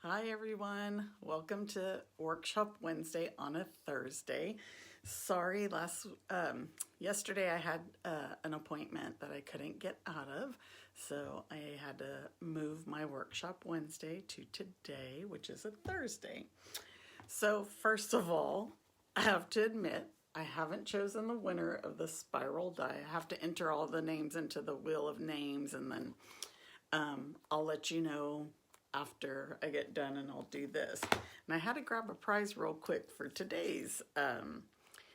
Hi everyone, welcome to Workshop Wednesday on a Thursday. Sorry, yesterday I had an appointment that I couldn't get out of, so I had to move my Workshop Wednesday to today, which is a Thursday. So first of all, I have to admit, I haven't chosen the winner of the spiral die. I have to enter all the names into the wheel of names, and then I'll let you know after I get done, and I'll do this. And I had to grab a prize real quick for today's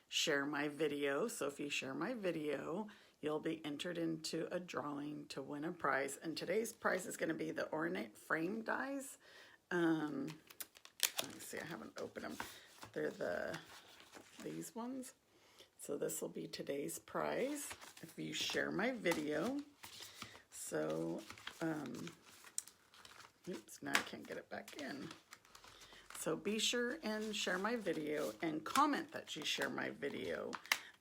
share my video. So if you share my video, you'll be entered into a drawing to win a prize. And today's prize is going to be the ornate frame dies. Let me see, I haven't opened them. They're these ones. So this will be today's prize if you share my video. So oops, now I can't get it back in. So be sure and share my video and comment that you share my video.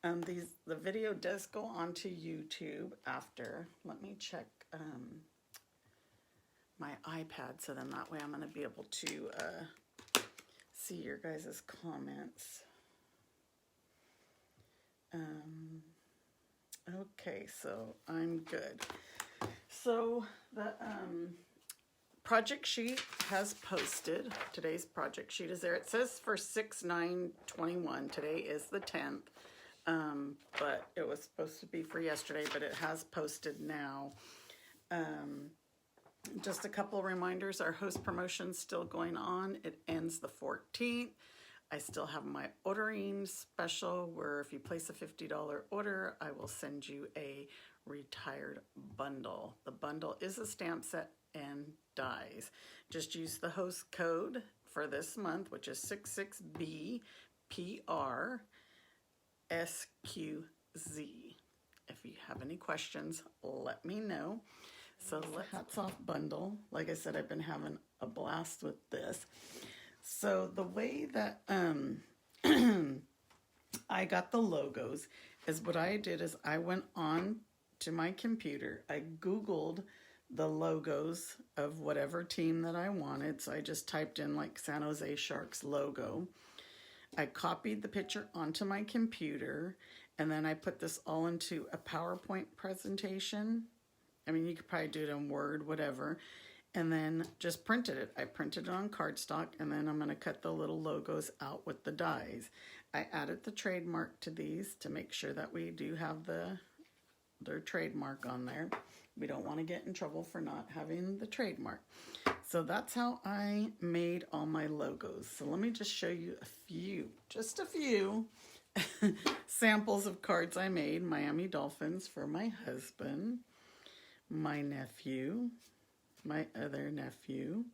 The video does go onto YouTube after. Let me check my iPad, so then that way I'm going to be able to see your guys' comments. Okay, so I'm good. So the project sheet has posted. Today's project sheet is there. It says for 6/9/21. Today is the 10th, but it was supposed to be for yesterday, but it has posted now. Just a couple reminders, our host promotion's still going on. It ends the 14th. I still have my ordering special where if you place a $50 order, I will send you a retired bundle. The bundle is a stamp set and dies. Just use the host code for this month, which is 66BPRSQZ. If you have any questions, let me know. So the hats off bundle. Like I said, I've been having a blast with this. So the way that I got the logos is what I did is I went on to my computer. I Googled the logos of whatever team that I wanted. So I just typed in like San Jose Sharks logo. I copied the picture onto my computer, and then I put this all into a PowerPoint presentation. I mean, you could probably do it in Word, whatever, and then just printed it. I printed it on cardstock, and then I'm going to cut the little logos out with the dies. I added the trademark to these to make sure that we do have their trademark on there. We don't want to get in trouble for not having the trademark. So that's how I made all my logos. So let me just show you just a few samples of cards I made. Miami Dolphins for my husband, my nephew, my other nephew,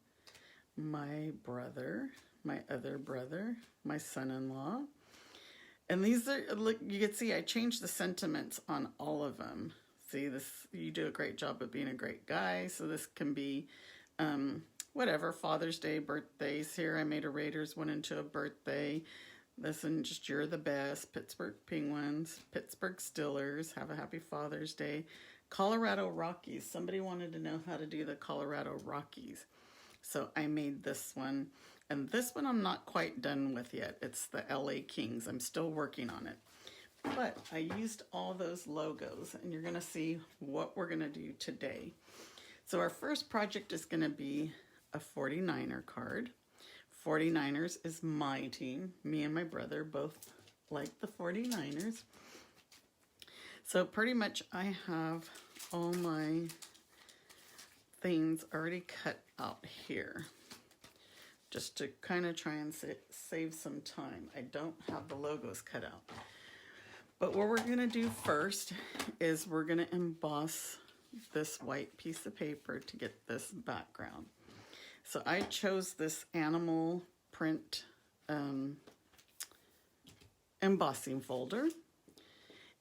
my brother, my other brother, my son-in-law. And these are, look, you can see I changed the sentiments on all of them. See, this, you do a great job of being a great guy. So this can be whatever, Father's Day, birthdays. Here I made a Raiders one into a birthday. This one just you're the best. Pittsburgh Penguins, Pittsburgh Steelers, have a happy Father's Day. Colorado Rockies. Somebody wanted to know how to do the Colorado Rockies. So I made this one. And this one I'm not quite done with yet. It's the LA Kings. I'm still working on it. But I used all those logos, and you're going to see what we're going to do today. So our first project is going to be a 49er card. 49ers is my team. Me and my brother both like the 49ers. So pretty much I have all my things already cut out here, just to kind of try and save some time. I don't have the logos cut out. But what we're going to do first is we're going to emboss this white piece of paper to get this background. So I chose this animal print embossing folder.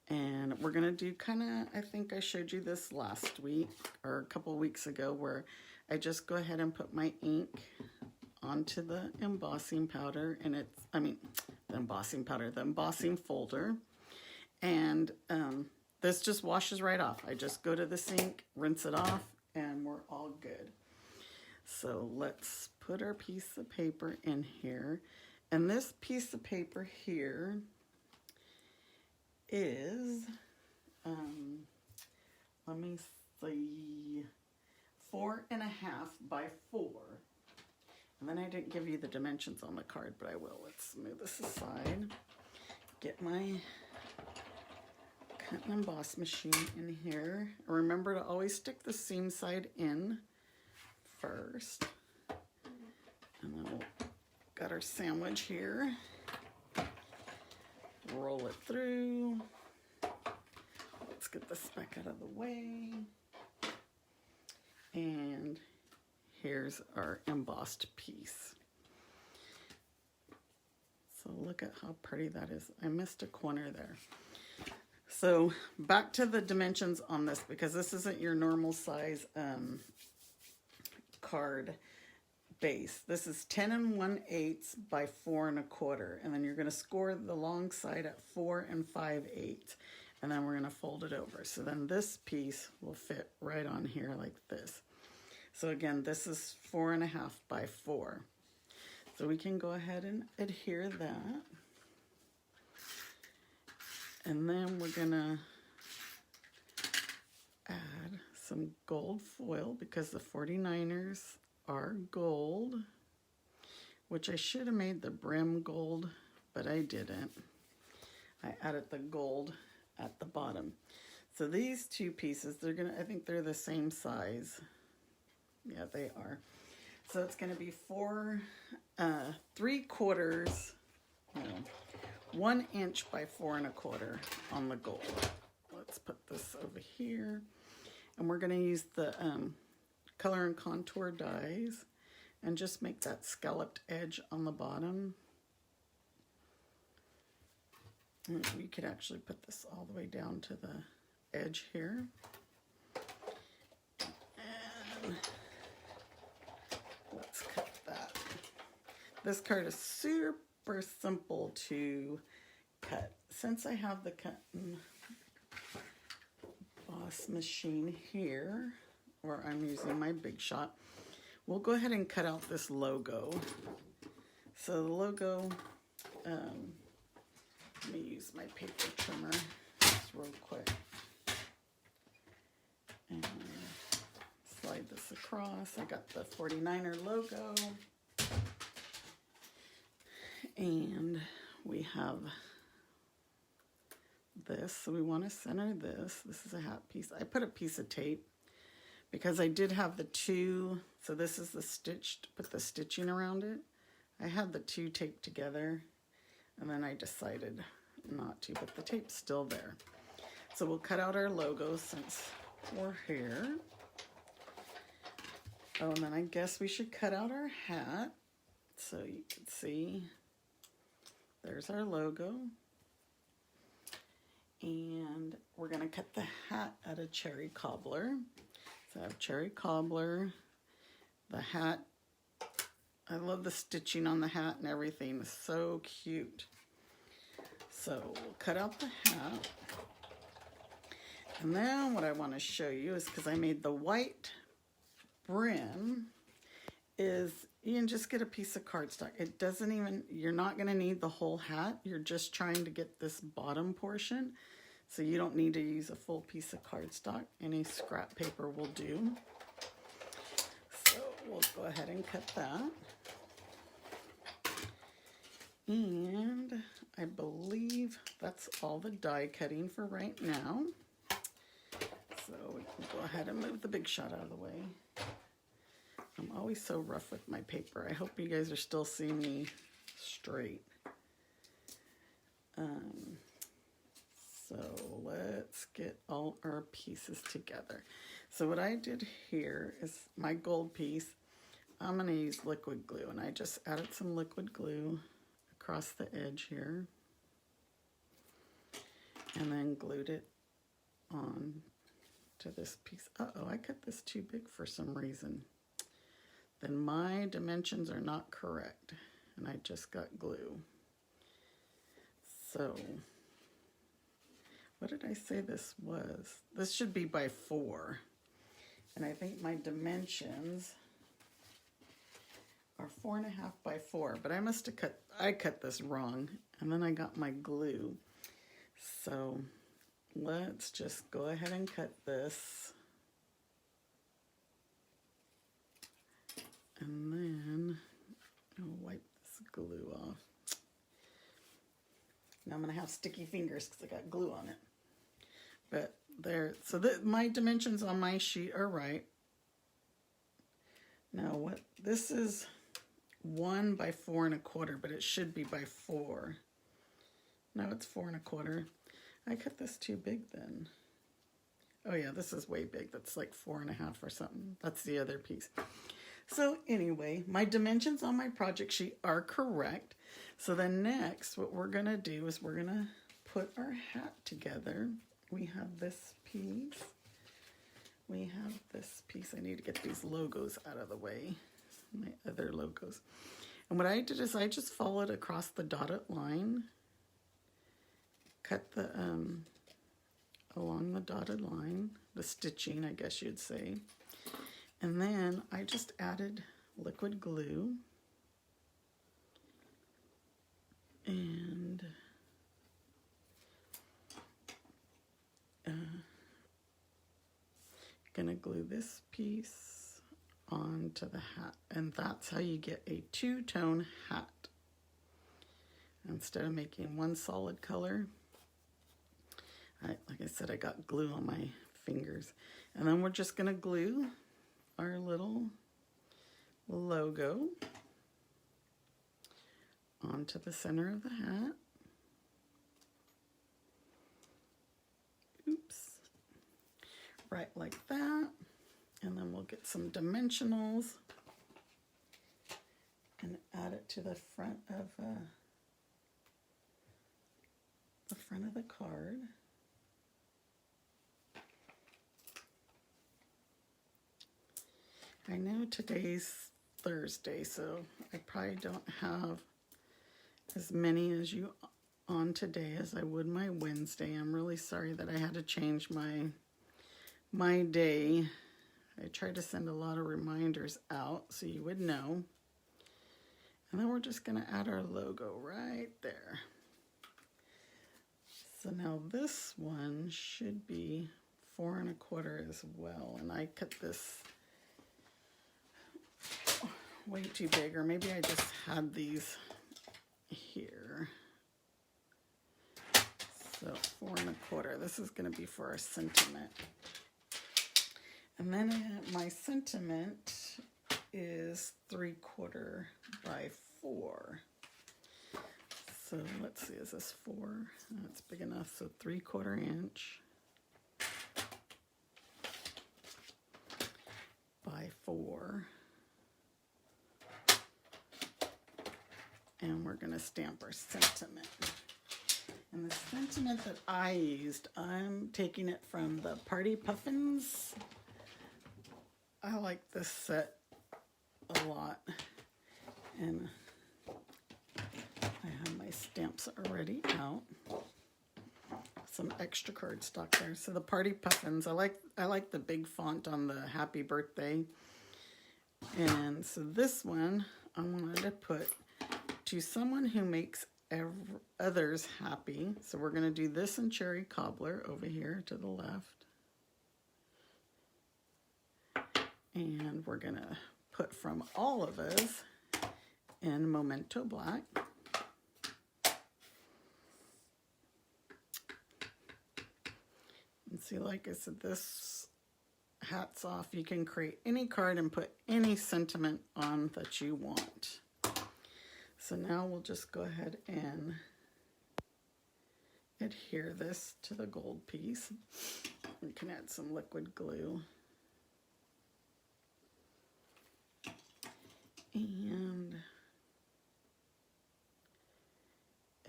And we're going to do kind of, I think I showed you this last week or a couple of weeks ago, where I just go ahead and put my ink onto the embossing powder. And it's, the embossing folder. And this just washes right off. I just go to the sink, rinse it off, and we're all good. So let's put our piece of paper in here. And this piece of paper here is, let me see, 4.5 by 4. And then I didn't give you the dimensions on the card, but I will. Let's move this aside. Get my cut and emboss machine in here. Remember to always stick the seam side in first. And then we'll got our sandwich here. Roll it through. Let's get the speck out of the way. And here's our embossed piece. So look at how pretty that is. I missed a corner there. So back to the dimensions on this, because this isn't your normal size card base. This is 10 1/8 by 4 1/4, and then you're going to score the long side at 4 5/8, and then we're going to fold it over. So then this piece will fit right on here like this. So again, this is 4.5 by 4. So we can go ahead and adhere that. And then we're gonna add some gold foil because the 49ers are gold, which I should have made the brim gold, but I didn't. I added the gold at the bottom. So these two pieces, I think they're the same size. Yeah, they are. So it's going to be 3/4, 1 inch by 4 1/4 on the gold. Let's put this over here. And we're going to use the color and contour dies and just make that scalloped edge on the bottom. And you could actually put this all the way down to the edge here. And let's cut that. This card is super simple to cut. Since I have the cut and emboss machine here, or I'm using my Big Shot, we'll go ahead and cut out this logo. So the logo, let me use my paper trimmer just real quick. And slide this across. I got the 49er logo. And we have this. So we want to center this. This is a hat piece. I put a piece of tape because I did have the two. So this is the stitched, put the stitching around it. I had the two taped together and then I decided not to, but the tape's still there. So we'll cut out our logo since we're here. Oh, and then I guess we should cut out our hat. So you can see, there's our logo. And we're gonna cut the hat out of cherry cobbler. So I have cherry cobbler, the hat. I love the stitching on the hat and everything. It's so cute. So we'll cut out the hat. And then what I want to show you is, because I made the white brim, is you can just get a piece of cardstock. It doesn't even, you're not going to need the whole hat. You're just trying to get this bottom portion. So you don't need to use a full piece of cardstock. Any scrap paper will do. So we'll go ahead and cut that. And I believe that's all the die cutting for right now. So we can go ahead and move the Big Shot out of the way. I'm always so rough with my paper. I hope you guys are still seeing me straight. So let's get all our pieces together. So what I did here is my gold piece. I'm going to use liquid glue, and I just added some liquid glue across the edge here and then glued it on to this piece. Uh-oh, I cut this too big for some reason. Then my dimensions are not correct, and I just got glue. So what did I say this was? This should be by 4, and I think my dimensions are 4.5 by 4, but I must have cut this wrong, and then I got my glue. So let's just go ahead and cut this. And then I'll wipe this glue off. Now I'm going to have sticky fingers because I got glue on it. But there, so my dimensions on my sheet are right. Now what, this is 1 by 4 1/4, but it should be by 4. No, it's 4 1/4. I cut this too big then. Oh yeah, this is way big. That's like 4.5 or something. That's the other piece. So anyway, my dimensions on my project sheet are correct. So then next, what we're gonna do is we're gonna put our hat together. We have this piece. We have this piece. I need to get these logos out of the way, my other logos. And what I did is I just followed across the dotted line, cut the, along the dotted line, the stitching, I guess you'd say. And then I just added liquid glue and gonna glue this piece onto the hat, and that's how you get a two-tone hat. Instead of making one solid color, like I said, I got glue on my fingers. And then we're just gonna glue our little logo onto the center of the hat. Oops. Right like that. And then we'll get some dimensionals and add it to the front of the card. I know today's Thursday, so I probably don't have as many as you on today as I would my Wednesday. I'm really sorry that I had to change my day. I tried to send a lot of reminders out so you would know. And then we're just going to add our logo right there. So now this one should be 4 1/4 as well. And I cut this way too big, or maybe I just had these here. So 4 1/4. This is going to be for our sentiment. And then my sentiment is 3/4 by 4. So let's see, is this 4? That's big enough. So 3/4 inch by 4. And we're going to stamp our sentiment. And the sentiment that I used, I'm taking it from the Party Puffins. I like this set a lot. And I have my stamps already out. Some extra cardstock there. So the Party Puffins, I like the big font on the happy birthday. And so this one I wanted to put to someone who makes others happy. So we're going to do this in Cherry Cobbler over here to the left. And we're going to put from all of us in Memento Black. And see, like I said, this hats off. You can create any card and put any sentiment on that you want. So now we'll just go ahead and adhere this to the gold piece. We can add some liquid glue. And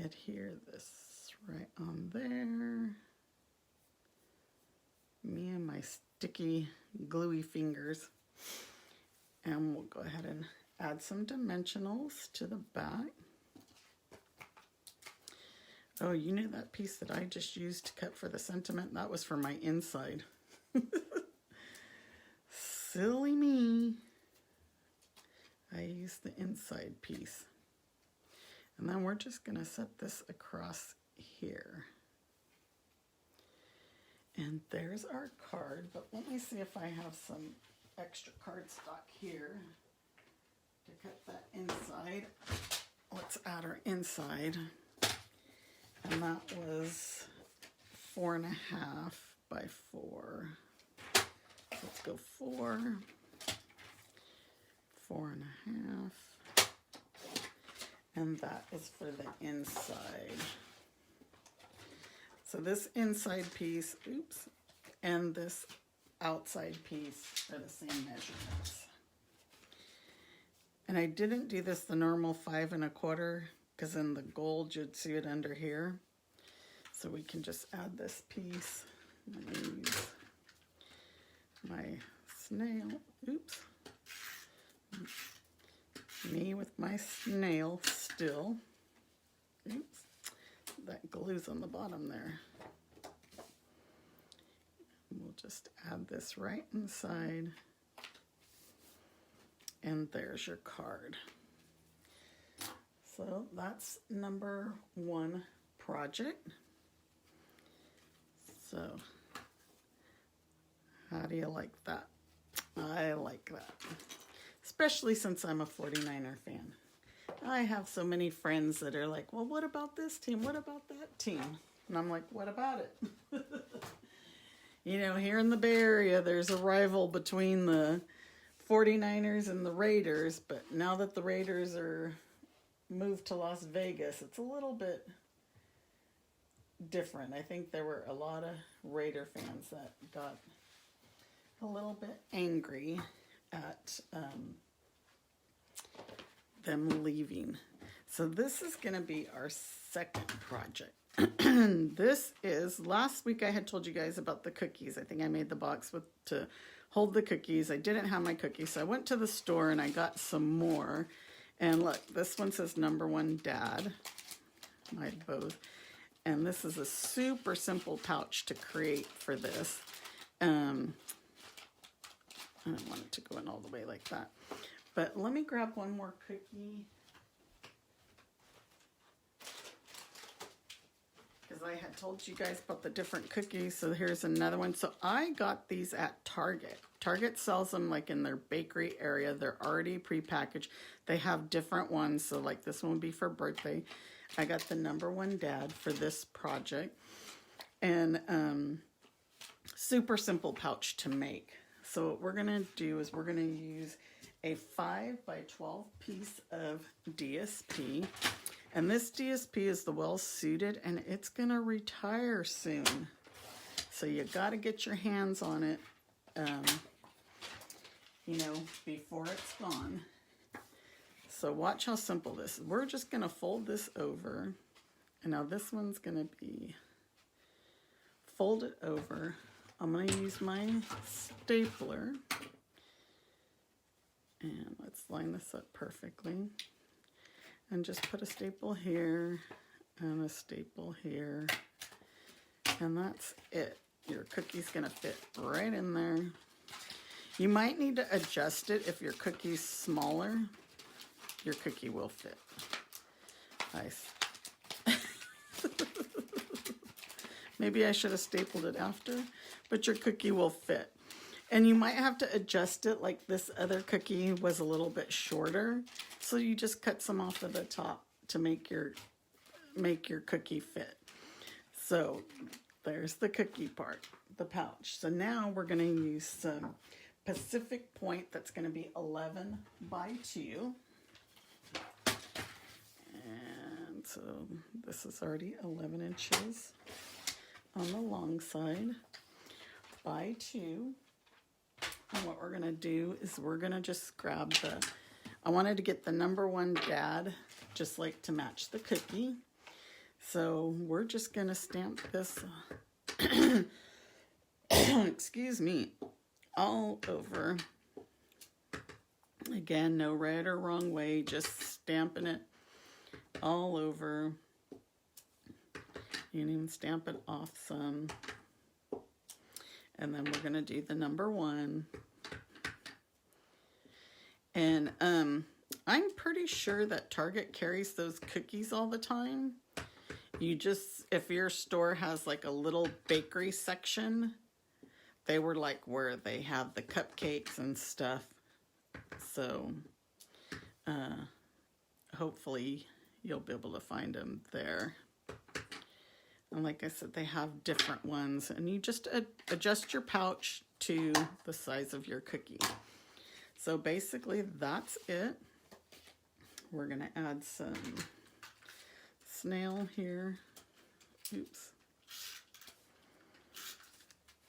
adhere this right on there. Me and my sticky, gluey fingers. And we'll go ahead and add some dimensionals to the back. Oh, you knew that piece that I just used to cut for the sentiment? That was for my inside. Silly me. I use the inside piece. And then we're just going to set this across here. And there's our card, but let me see if I have some extra cardstock here to cut that inside. Let's add our inside. And that was 4.5 by 4. Let's go 4, 4.5. And that is for the inside. So this inside piece, oops, and this outside piece are the same measurements. And I didn't do this the normal 5 1/4 because in the gold you'd see it under here. So we can just add this piece. I'm going to use my snail, oops. Me with my snail still. Oops, that glue's on the bottom there. We'll just add this right inside. And there's your card. So that's number 1 project. So how do you like that? I like that. Especially since I'm a 49er fan. I have so many friends that are like, well, what about this team? What about that team? And I'm like, what about it? You know, here in the Bay Area, there's a rival between the 49ers and the Raiders, but now that the Raiders are moved to Las Vegas, it's a little bit different. I think there were a lot of Raider fans that got a little bit angry at them leaving. So this is going to be our second project. This is, last week I had told you guys about the cookies. I think I made the box to hold the cookies. I didn't have my cookies, so I went to the store and I got some more. And look, this one says number 1 dad. I had both. And this is a super simple pouch to create for this. I don't want it to go in all the way like that. But let me grab one more cookie. Because I had told you guys about the different cookies. So here's another one. So I got these at Target. Target sells them like in their bakery area. They're already prepackaged. They have different ones. So like this one would be for birthday. I got the number 1 dad for this project. And super simple pouch to make. So what we're going to do is we're going to use a 5 by 12 piece of DSP. And this DSP is the well suited and it's going to retire soon. So you got to get your hands on it, you know, before it's gone. So watch how simple this is. We're just going to fold this over. And now this one's going to be folded over. I'm going to use my stapler. And let's line this up perfectly. And just put a staple here and a staple here. And that's it. Your cookie's going to fit right in there. You might need to adjust it if your cookie's smaller. Your cookie will fit. Nice. Maybe I should have stapled it after, but your cookie will fit. And you might have to adjust it, like this other cookie was a little bit shorter. So you just cut some off of the top to make your cookie fit. So there's the cookie part, the pouch. So now we're going to use some Pacific Point that's going to be 11 by 2. And so this is already 11 inches on the long side by 2. And what we're going to do is we're going to just grab I wanted to get the number 1 dad, just like to match the cookie. So we're just going to stamp this, excuse me, all over. Again, no right or wrong way, just stamping it all over. You can even stamp it off some. And then we're going to do the number 1. And I'm pretty sure that Target carries those cookies all the time. You just, if your store has like a little bakery section, they were like where they have the cupcakes and stuff. So hopefully you'll be able to find them there. And like I said, they have different ones, and you just adjust your pouch to the size of your cookie. So basically that's it. We're gonna add some snail here. Oops.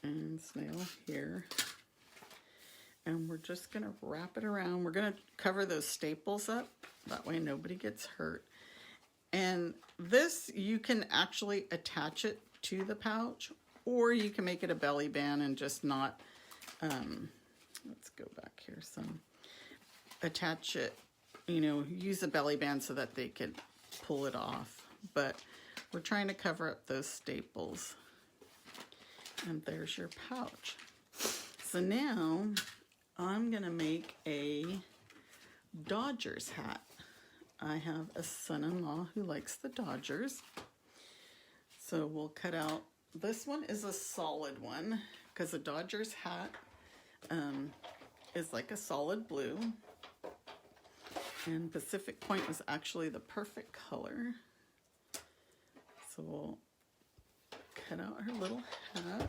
And snail here. And we're just gonna wrap it around. We're gonna cover those staples up. That way nobody gets hurt. And this, you can actually attach it to the pouch, or you can make it a belly band and just not, let's go back here some, attach it, you know, use a belly band so that they could pull it off. But we're trying to cover up those staples. And there's your pouch. So now I'm gonna make a Dodgers hat. I have a son-in-law who likes the Dodgers. So we'll cut out, this one is a solid one because the Dodgers hat is like a solid blue. And Pacific Point was actually the perfect color. So we'll cut out her little hat.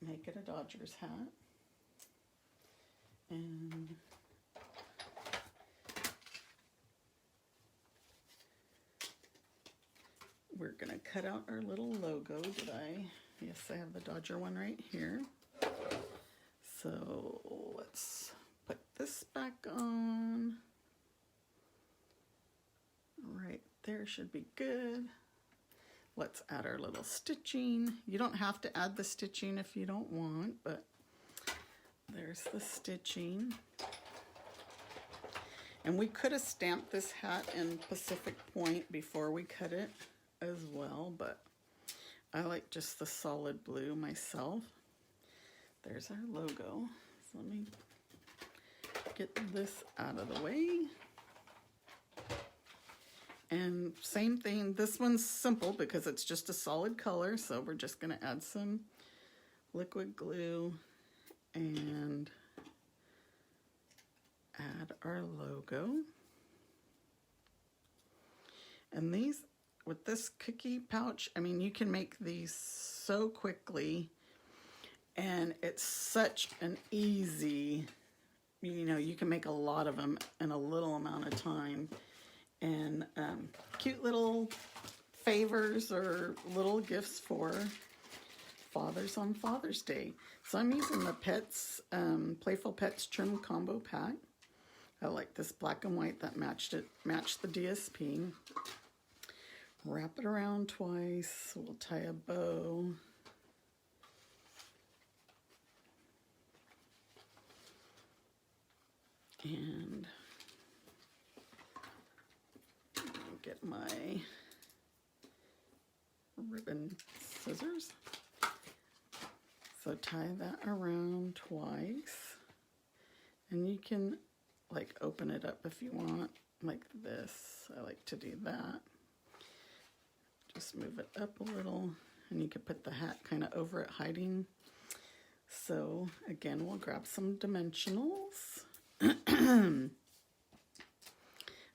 Make it a Dodgers hat. And we're gonna cut out our little logo. Yes, I have the Dodger one right here. So let's put this back on. Right there should be good. Let's add our little stitching. You don't have to add the stitching if you don't want, but there's the stitching. And we could have stamped this hat in Pacific Point before we cut it as well, but I like just the solid blue myself. There's our logo. So let me get this out of the way. And same thing, this one's simple because it's just a solid color, so we're just gonna add some liquid glue and add our logo. And these, with this cookie pouch, I mean, you can make these so quickly, and it's such an easy, you know, you can make a lot of them in a little amount of time. And cute little favors or little gifts for fathers on Father's Day. So I'm using the Pets, Playful Pets Trim Combo Pack. I like this black and white that matched the DSP. Wrap it around twice. We'll tie a bow. And get my ribbon scissors. So tie that around twice. And you can like open it up if you want, like this. I like to do that. Just move it up a little, and you can put the hat kind of over it, hiding. So again, we'll grab some dimensionals.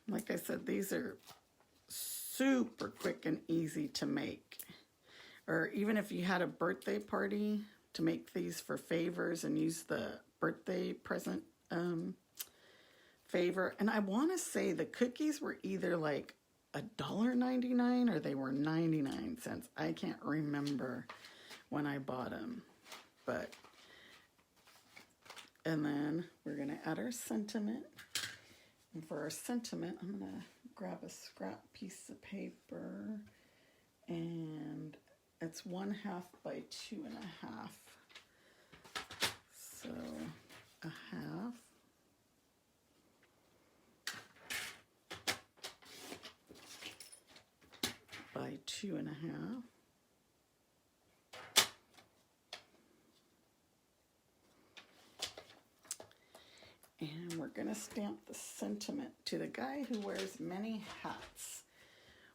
Like I said, these are super quick and easy to make. Or even if you had a birthday party, to make these for favors and use the birthday present favor. And I want to say the cookies were either like $1.99 or they were 99 cents. I can't remember when I bought them. But, and then we're going to add our sentiment. And for our sentiment, I'm going to grab a scrap piece of paper, and it's 1/2 by 2.5. So a half. By 2.5. And going to stamp the sentiment to the guy who wears many hats,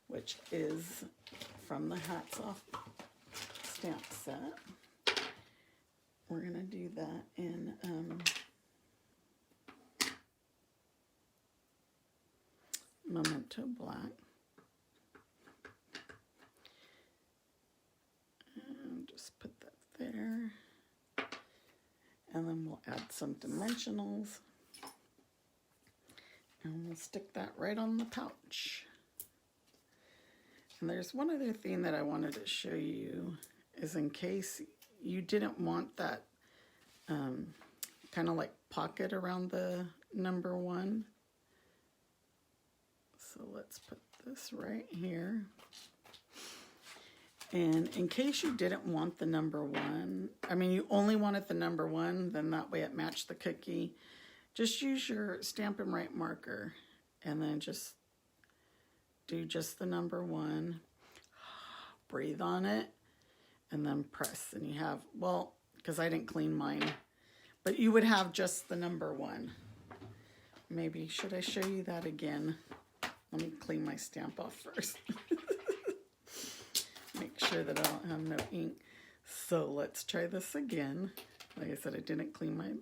which is from the Hats Off stamp set. We're going to do that in Memento Black. And just put that there. And then we'll add some dimensionals. And we'll stick that right on the pouch. And there's one other thing that I wanted to show you, is in case you didn't want that kind of like pocket around the number 1. So let's put this right here. And in case you didn't want the number 1, I mean, you only wanted the number 1, then that way it matched the cookie. Just use your Stampin' Right marker and then just do just the number 1. Breathe on it and then press. And you have, well, because I didn't clean mine, but you would have just the number 1. Maybe, should I show you that again? Let me clean my stamp off first. Make sure that I don't have no ink. So let's try this again. Like I said, I didn't clean my,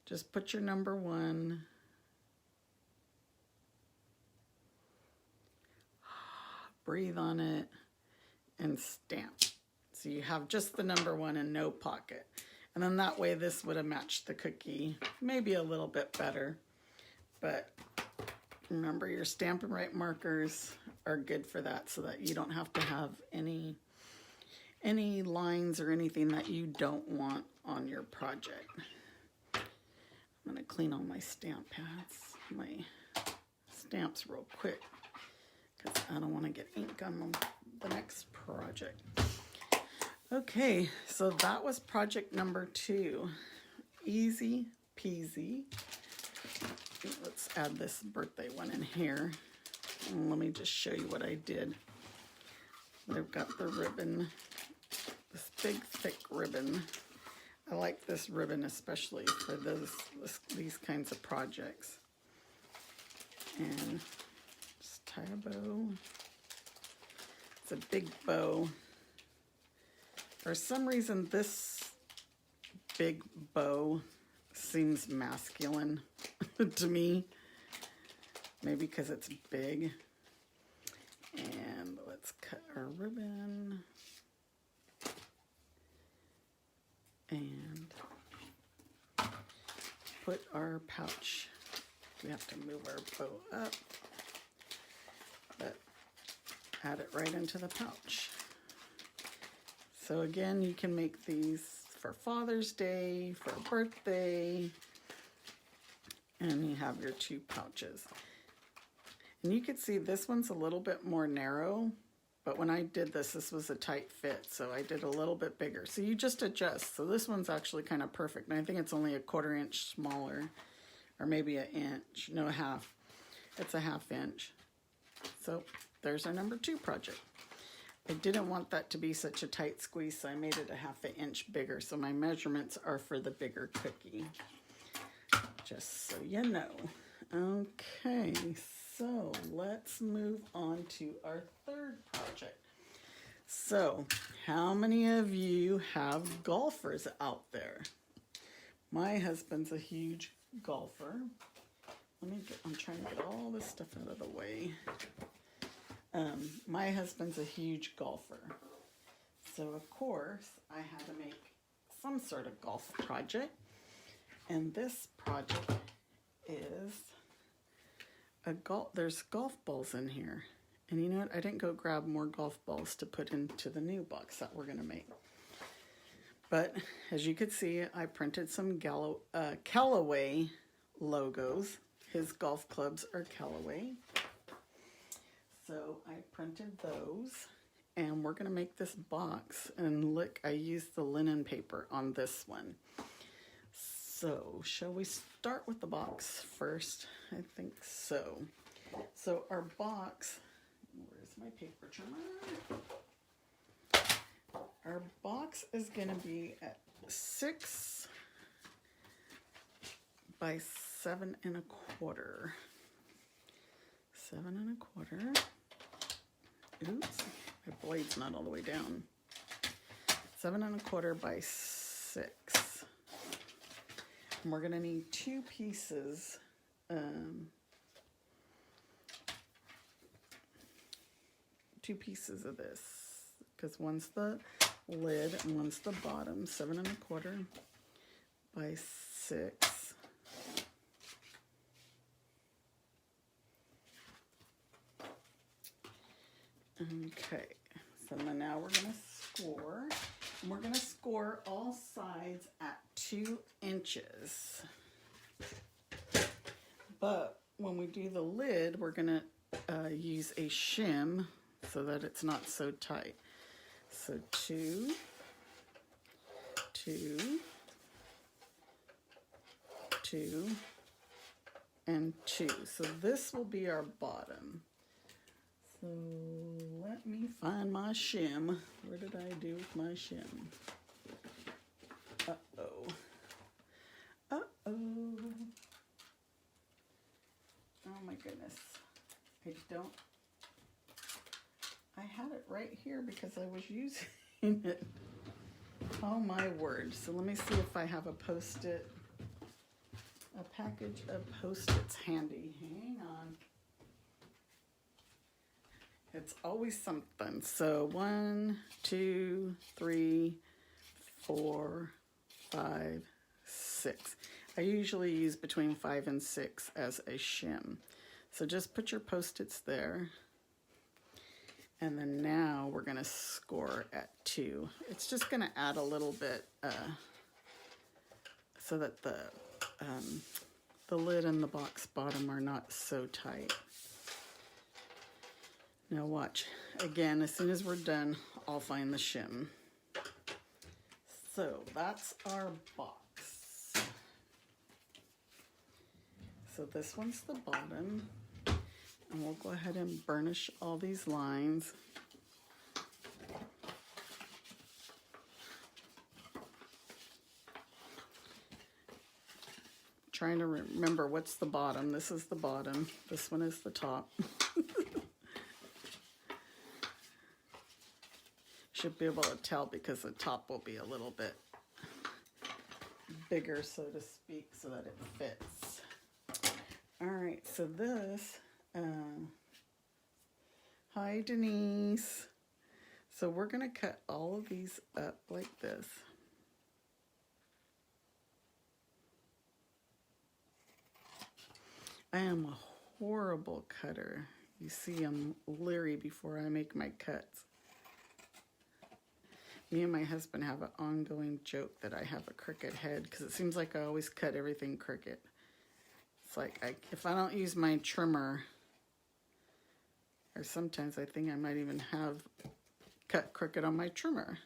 just put your number 1. Breathe on it and stamp. So you have just the number 1 and no pocket. And then that way this would have matched the cookie maybe a little bit better. But remember, your Stampin' Right markers are good for that, so that you don't have to have any lines or anything that you don't want on your project. I'm going to clean all my stamp pads, my stamps real quick, because I don't want to get ink on the next project. Okay, so that was project number 2. Easy peasy. Let's add this birthday one in here. And let me just show you what I did. I've got the ribbon, this big thick ribbon. I like this ribbon especially for these kinds of projects. And just tie a bow. It's a big bow. For some reason, this big bow seems masculine to me. Maybe because it's big. And let's cut our ribbon. And put our pouch. We have to move our bow up. But add it right into the pouch. So again, you can make these for Father's Day, for a birthday, and you have your 2 pouches. And you can see this one's a little bit more narrow, but when I did this, this was a tight fit, so I did a little bit bigger. So you just adjust. So this one's actually kind of perfect, and I think it's only a 1/4 inch smaller, or maybe 1 inch, no, 1/2. It's a 1/2 inch. So there's our number 2 project. I didn't want that to be such a tight squeeze, so I made it a 1/2 inch bigger. So my measurements are for the bigger cookie, just so you know. Okay, so let's move on to our 3rd project. So how many of you have golfers out there? My husband's a huge golfer. I'm trying to get all this stuff out of the way. My husband's a huge golfer. So of course I had to make some sort of golf project. And this project is there's golf balls in here. And you know what? I didn't go grab more golf balls to put into the new box that we're going to make. But as you could see, I printed some Callaway logos. His golf clubs are Callaway. So I printed those, and we're going to make this box. And look, I used the linen paper on this one. So shall we start with the box first? I think so. So our box, where's my paper trimmer? Our box is going to be at 6 by 7¼ 7¼ oops, my blade's not all the way down. 7¼ by 6. And we're gonna need 2 pieces. 2 pieces of this, because one's the lid and one's the bottom. 7¼ by 6. Okay, so now we're going to score. And we're going to score all sides at 2 inches. But when we do the lid, we're going to use a shim so that it's not so tight. So 2, 2, 2, and 2. So this will be our bottom. So let me find my shim. Where did I do with my shim? Uh-oh. Uh-oh. Oh my goodness. I had it right here because I was using it. Oh my word. So let me see if I have a Post-it, a package of Post-its handy. Hang on. It's always something. So 1, 2, 3, 4, 5, 6. I usually use between 5 and 6 as a shim. So just put your Post-its there. And then now we're going to score at 2. It's just going to add a little bit so that the lid and the box bottom are not so tight. Now watch. Again, as soon as we're done, I'll find the shim. So that's our box. So this one's the bottom. And we'll go ahead and burnish all these lines. Trying to remember what's the bottom. This is the bottom. This one is the top. Should be able to tell because the top will be a little bit bigger, so to speak, so that it fits. All right, so this, hi Denise. So we're gonna cut all of these up like this. I am a horrible cutter. You see, I'm leery before I make my cuts. Me and my husband have an ongoing joke that I have a crooked head because it seems like I always cut everything crooked. It's like if I don't use my trimmer, or sometimes I think I might even have cut crooked on my trimmer.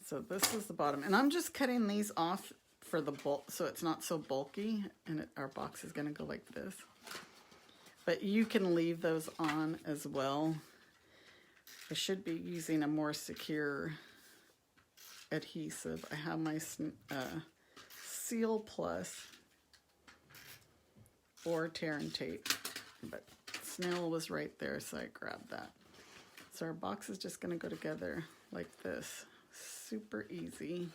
So this is the bottom. And I'm just cutting these off for the bulk so it's not so bulky, and our box is going to go like this. But you can leave those on as well. I should be using a more secure adhesive. I have my Seal Plus or tear and tape, but Snail was right there, so I grabbed that. So our box is just going to go together like this. Super easy.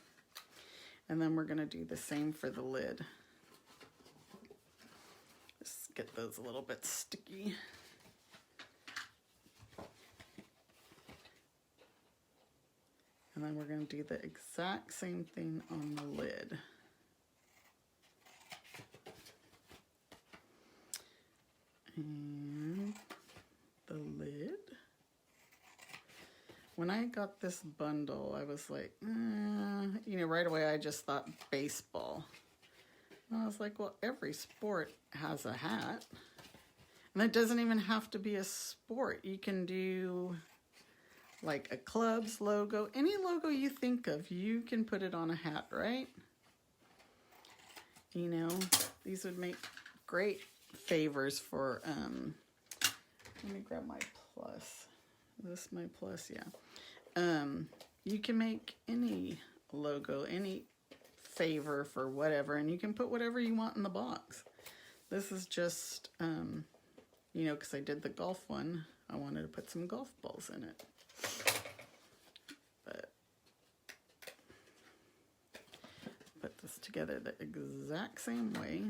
And then we're going to do the same for the lid. Just get those a little bit sticky. And then we're going to do the exact same thing on the lid. And the lid. When I got this bundle, I was like, you know, right away I just thought baseball. And I was like, well, every sport has a hat. And it doesn't even have to be a sport. You can do like a club's logo. Any logo you think of, you can put it on a hat, right? You know, these would make great favors for, let me grab my plus. Is this my plus? Yeah. You can make any logo, any favor for whatever, and you can put whatever you want in the box. This is just, you know, because I did the golf one, I wanted to put some golf balls in it. But put this together the exact same way.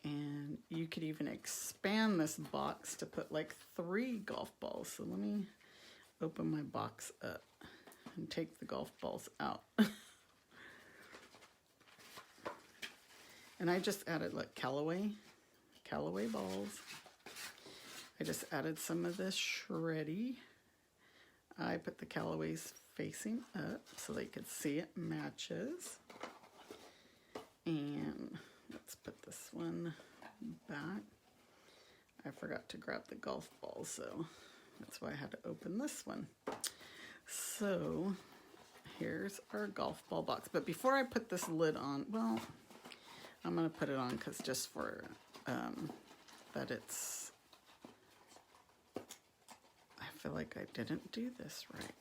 And you could even expand this box to put like 3 golf balls. So let me open my box up and take the golf balls out. And I just added like Callaway balls. I just added some of this shreddy. I put the Callaways facing up so they could see it matches. And let's put this one back. I forgot to grab the golf ball, so that's why I had to open this one. So here's our golf ball box. But before I put this lid on, well, I'm going to put it on because just for that it's, I feel like I didn't do this right.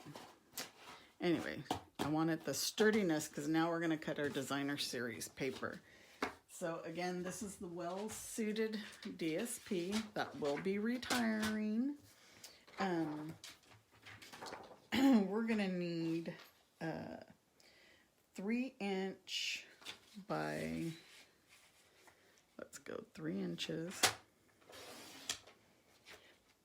Anyway, I wanted the sturdiness because now we're going to cut our designer series paper. So again, this is the well-suited DSP that will be retiring. We're going to need 3-inch by, let's go 3 inches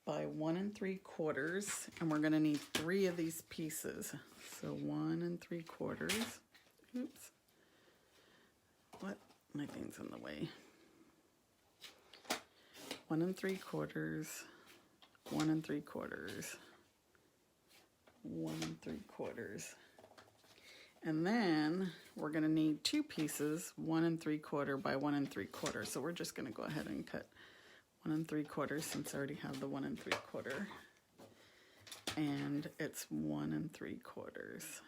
by 1 3/4, and we're going to need 3 of these pieces. So 1 3/4. Oops. What? My thing's in the way. 1 3/4, 1 3/4, 1 3/4. And then we're going to need 2 pieces, 1 3/4 by 1 3/4. So we're just going to go ahead and cut 1 3/4 since I already have the 1 3/4. And it's 1 3/4.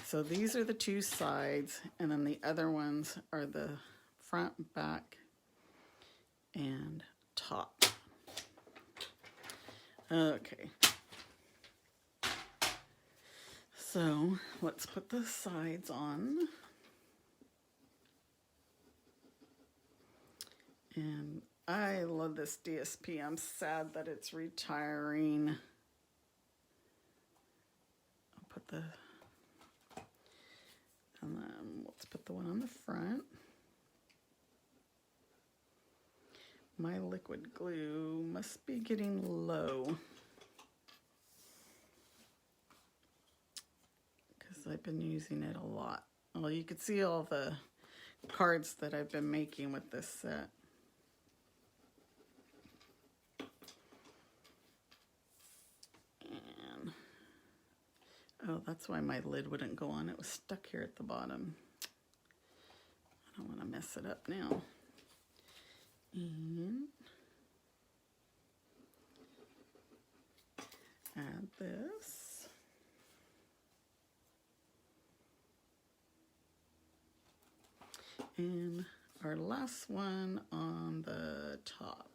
So these are the 2 sides, and then the other ones are the front, back, and top. Okay. So let's put the sides on. And I love this DSP. I'm sad that it's retiring. I'll put the, and then let's put the one on the front. My liquid glue must be getting low, because I've been using it a lot. Well, you can see all the cards that I've been making with this set. And, oh, that's why my lid wouldn't go on. It was stuck here at the bottom. I don't want to mess it up now. And add this. And our last one on the top.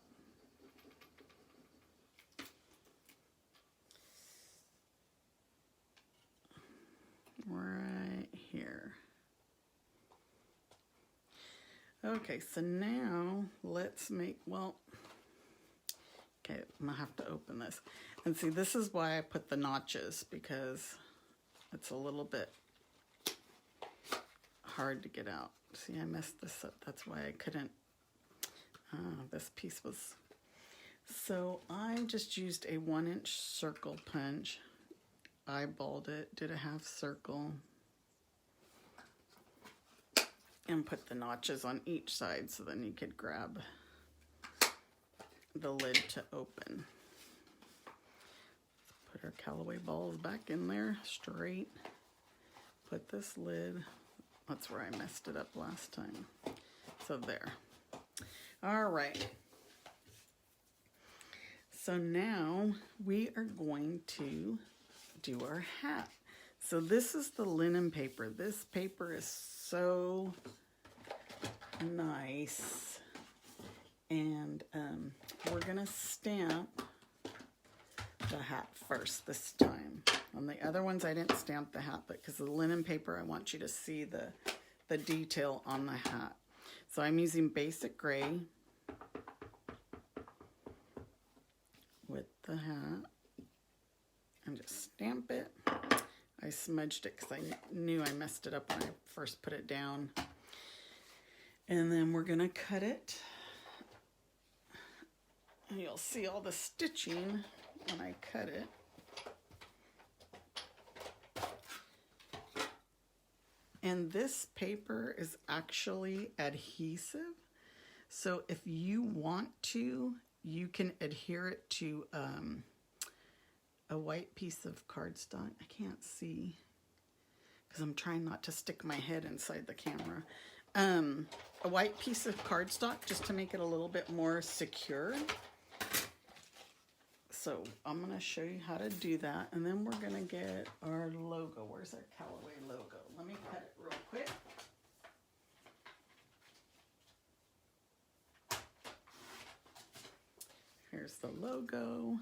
Right here. Okay, so now let's make, well, okay, I'm gonna have to open this. And see, this is why I put the notches, because it's a little bit hard to get out. See, I messed this up. That's why I couldn't, this piece was, so I just used a 1-inch circle punch, eyeballed it, did a half circle, and put the notches on each side so then you could grab the lid to open. Put our Callaway balls back in there straight. Put this lid, that's where I messed it up last time. So there. All right. So now we are going to do our hat. So this is the linen paper. This paper is so nice. And we're gonna stamp the hat first this time. On the other ones I didn't stamp the hat, but because of the linen paper I want you to see the detail on the hat. So I'm using basic gray with the hat and just stamp it. I smudged it because I knew I messed it up when I first put it down. And then we're gonna cut it. And you'll see all the stitching when I cut it. And this paper is actually adhesive. So if you want to, you can adhere it to a white piece of cardstock. I can't see because I'm trying not to stick my head inside the camera. A white piece of cardstock just to make it a little bit more secure. So I'm going to show you how to do that, and then we're going to get our logo. Where's our Callaway logo? Let me cut it real quick. Here's the logo.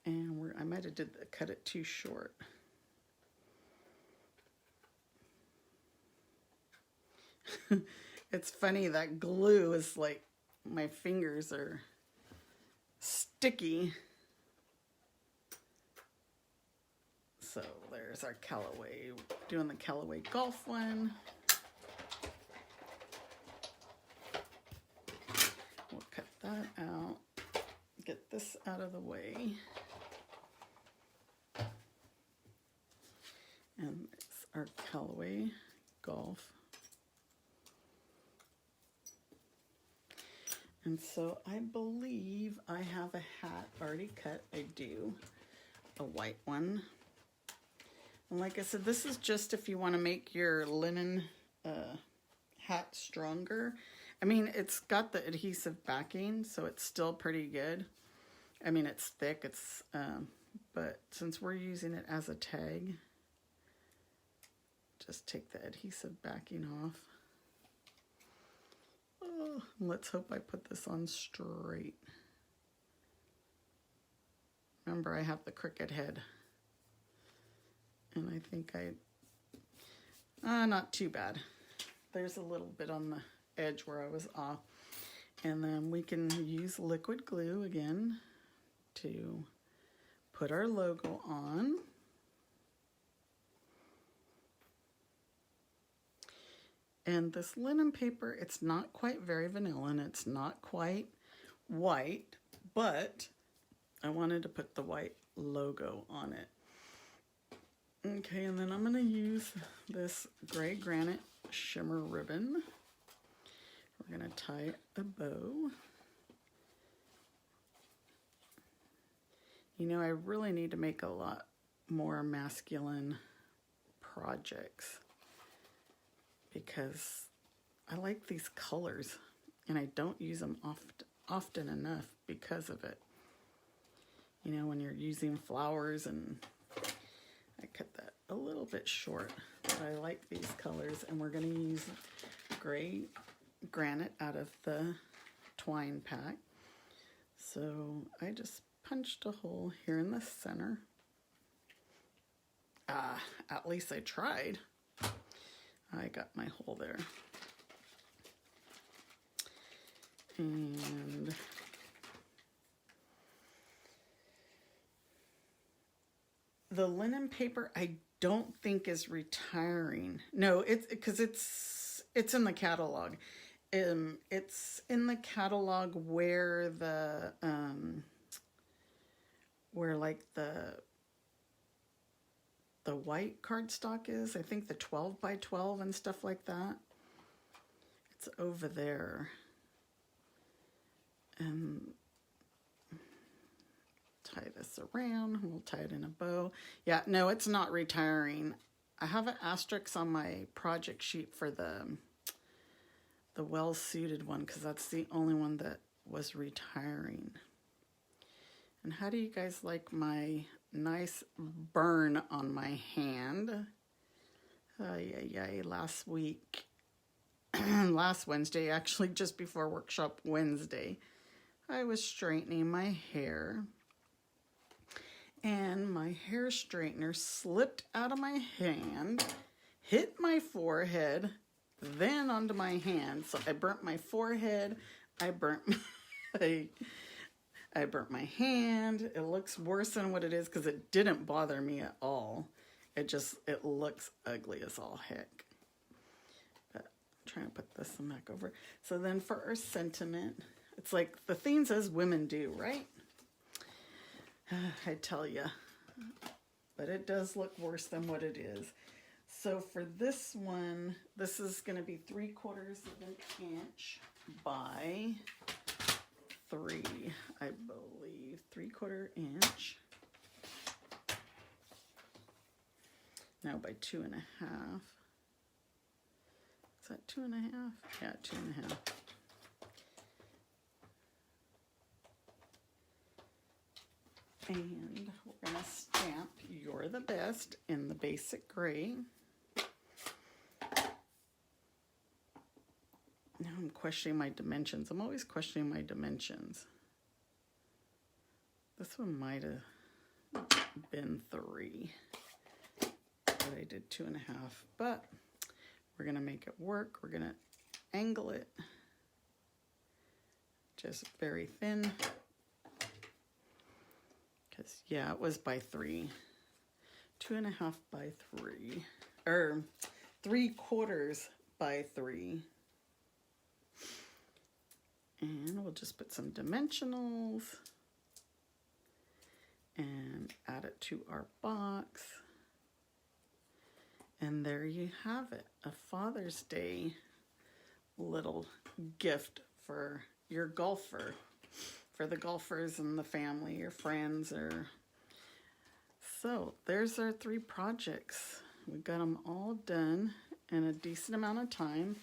And I might have cut it too short. It's funny, that glue is like, my fingers are sticky. So there's our Callaway, doing the Callaway golf one. We'll cut that out, get this out of the way. And it's our Callaway golf. And so I believe I have a hat already cut. I do, a white one. And like I said, this is just if you want to make your linen hat stronger. I mean, it's got the adhesive backing, so it's still pretty good. I mean, it's thick, but since we're using it as a tag, just take the adhesive backing off. Oh, let's hope I put this on straight. Remember, I have the crooked head. And I think not too bad. There's a little bit on the edge where I was off. And then we can use liquid glue again to put our logo on. And this linen paper, it's not quite very vanilla and it's not quite white, but I wanted to put the white logo on it. Okay, and then I'm going to use this gray granite shimmer ribbon. We're going to tie a bow. You know, I really need to make a lot more masculine projects, because I like these colors and I don't use them often enough because of it. You know, when you're using flowers, and I cut that a little bit short, but I like these colors, and we're going to use gray granite out of the twine pack. So I just punched a hole here in the center. At least I tried. I got my hole there. And the linen paper I don't think is retiring. No, it's because it's in the catalog. It's in the catalog where the where like the white cardstock is. I think the 12 by 12 and stuff like that. It's over there. And tie this around. We'll tie it in a bow. Yeah, no, it's not retiring. I have an asterisk on my project sheet for the well-suited one, because that's the only one that was retiring. And how do you guys like my nice burn on my hand? Last week, last Wednesday, actually just before workshop Wednesday, I was straightening my hair, and my hair straightener slipped out of my hand, hit my forehead, then onto my hand. So I burnt my forehead, I burnt my hand. It looks worse than what it is because it didn't bother me at all. It looks ugly as all heck. But I'm trying to put this one back over. So then for our sentiment, it's like the theme says women do, right? I tell you. But it does look worse than what it is. So for this one, this is going to be 3/4 of an inch by 3, I believe. 3/4 inch. No, by 2.5. Is that 2.5? Yeah, 2.5. And we're going to stamp "You're the Best" in the basic gray. Now I'm questioning my dimensions. I'm always questioning my dimensions. This one might have been 3. But I did 2.5. But we're going to make it work. We're going to angle it just very thin. Because, yeah, it was by 3. 2.5 by 3. Or 3/4 by 3. And we'll just put some dimensionals and add it to our box. And there you have it, a Father's Day little gift for your golfer, for the golfers and the family, your friends. So there's our 3 projects. We got them all done in a decent amount of time.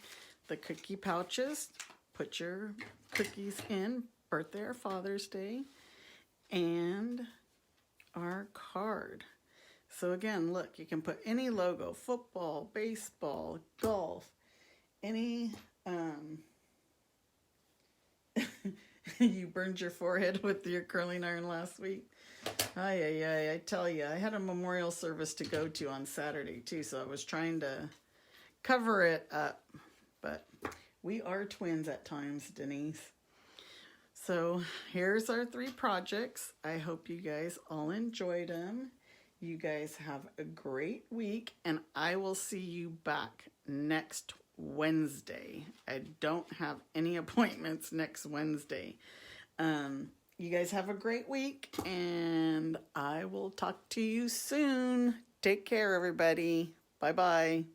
The cookie pouches, put your cookies in, birthday or Father's Day, and our card. So again, look, you can put any logo, football, baseball, golf, any, you burned your forehead with your curling iron last week. I tell you, I had a memorial service to go to on Saturday too, so I was trying to cover it up, but we are twins at times, Denise. So here's our 3 projects. I hope you guys all enjoyed them. You guys have a great week, and I will see you back next Wednesday. I don't have any appointments next Wednesday. You guys have a great week, and I will talk to you soon. Take care, everybody. Bye-bye.